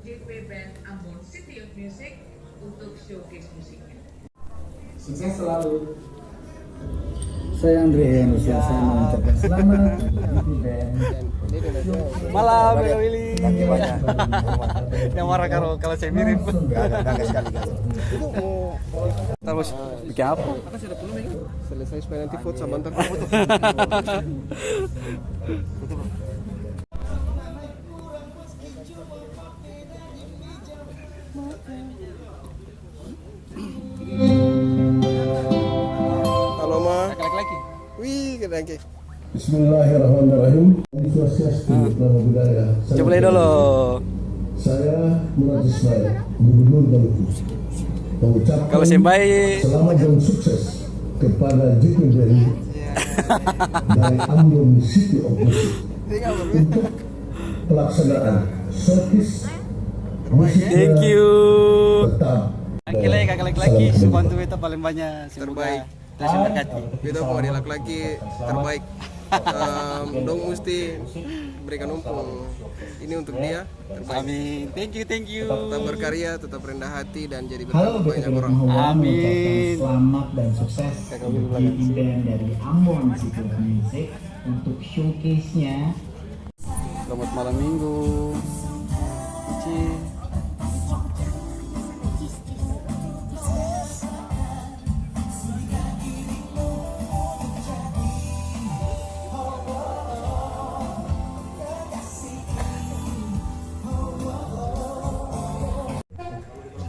JP Band Ambon City of Music untuk showcase musiknya. Sukses selalu. Saya Andre Yanusa, saya mengucapkan selamat JP Band. Malam ya Willy. Yang marah kalau saya mirip. Gak sekali. Terus bikin apa? Selesai supaya nanti foto sama ntar foto. Halo Ma. Laki-laki. Wih, lagi. Bismillahirrahmanirrahim. Swastiastu, nama budaya. Coba dulu. Saya Murad Ismail, Gubernur Maluku. Mengucapkan Kalau Sembai selamat dan sukses kepada JP Band dari Ambon City of Music untuk pelaksanaan showcase musik. thank you. Tetap Kakak laki-laki bantu kita paling banyak. Terbaik. Terima kasih. Kita mau dia laki-laki terbaik. Dong mesti berikan umpung ini untuk dia terbaik. Amin. Thank you. Tetap berkarya, tetap rendah hati dan jadi Halo, bertemu banyak BTW orang. Mahua Amin. mengucapkan selamat dan sukses untuk JP Band dari Ambon City of Music untuk showcase-nya. Selamat malam minggu. Cici.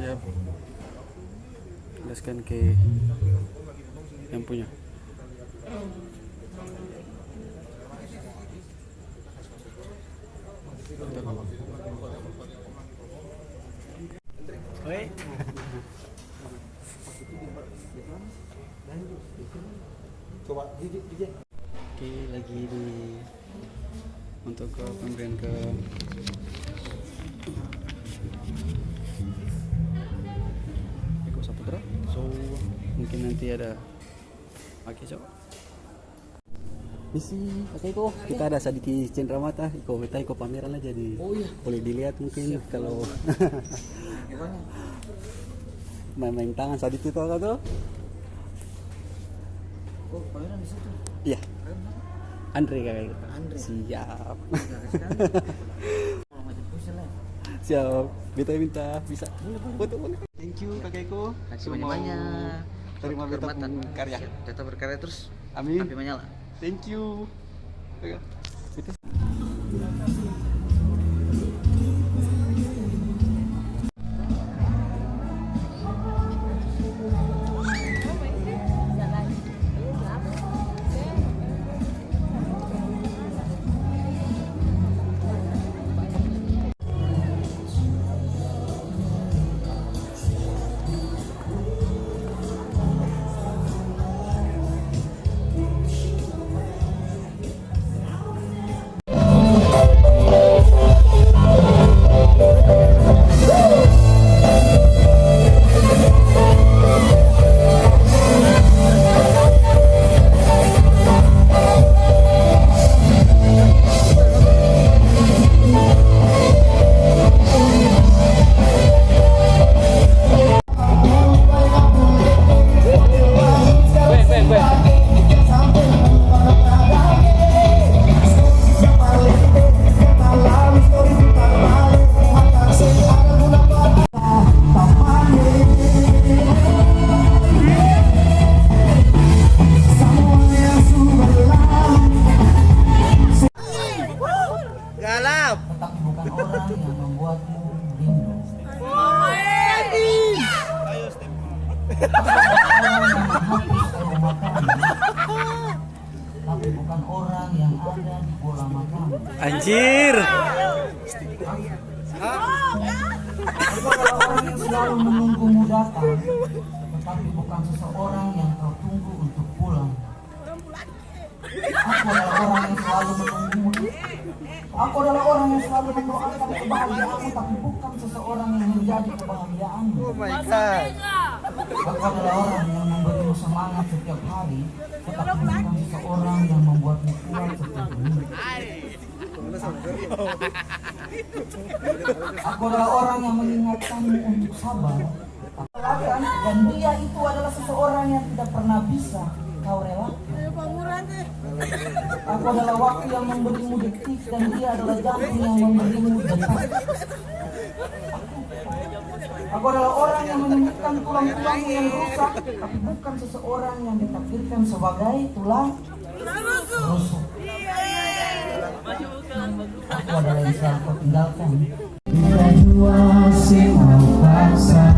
Siap. Jelaskan ke yang punya. Oi. Coba DJ. Oke, lagi di untuk ke pemberian ke Eko Saputra. So mungkin nanti ada pakai coba. Misi pakai Iko. Kita ada sedikit cenderamata. Iko kita Iko pameran aja di. Oh iya. Boleh dilihat mungkin kalau main tangan sedikit itu tuh. Oh, pameran di situ. Iya. Andre kayak gitu. Andre. Siap. Kalau macam pusing lah. Siap. Beta minta bisa. Foto boleh. Thank you kakekku. Kasih banyak-banyak. Terima beta Kehormatan. karya. Tetap berkarya terus. Amin. Tapi menyala. Thank you. Beta. Tapi bukan orang yang ada di bola matamu. Anjir. Aku adalah orang yang selalu menunggumu datang, tetapi bukan seseorang yang kau tunggu untuk pulang. Aku adalah orang yang selalu menunggumu. Aku adalah orang yang selalu mendoakan kebahagiaanmu, tapi bukan seseorang yang menjadi kebahagiaanmu. Oh my god. Aku adalah orang yang memberimu semangat setiap hari, tetapi bukan seseorang yang membuatmu kuat setiap minggu. Aku adalah orang yang mengingatkanmu untuk sabar. Dan dia itu adalah seseorang yang tidak pernah bisa kau relakan. Aku adalah waktu yang memberimu detik dan dia adalah jantung yang memberimu detak. Aku adalah orang yang menyembuhkan tulang-tulangmu yang rusak, tapi bukan seseorang yang ditakdirkan sebagai tulang rusuk. Aku adalah yang selalu kau tinggalkan. Bila jua si mau paksa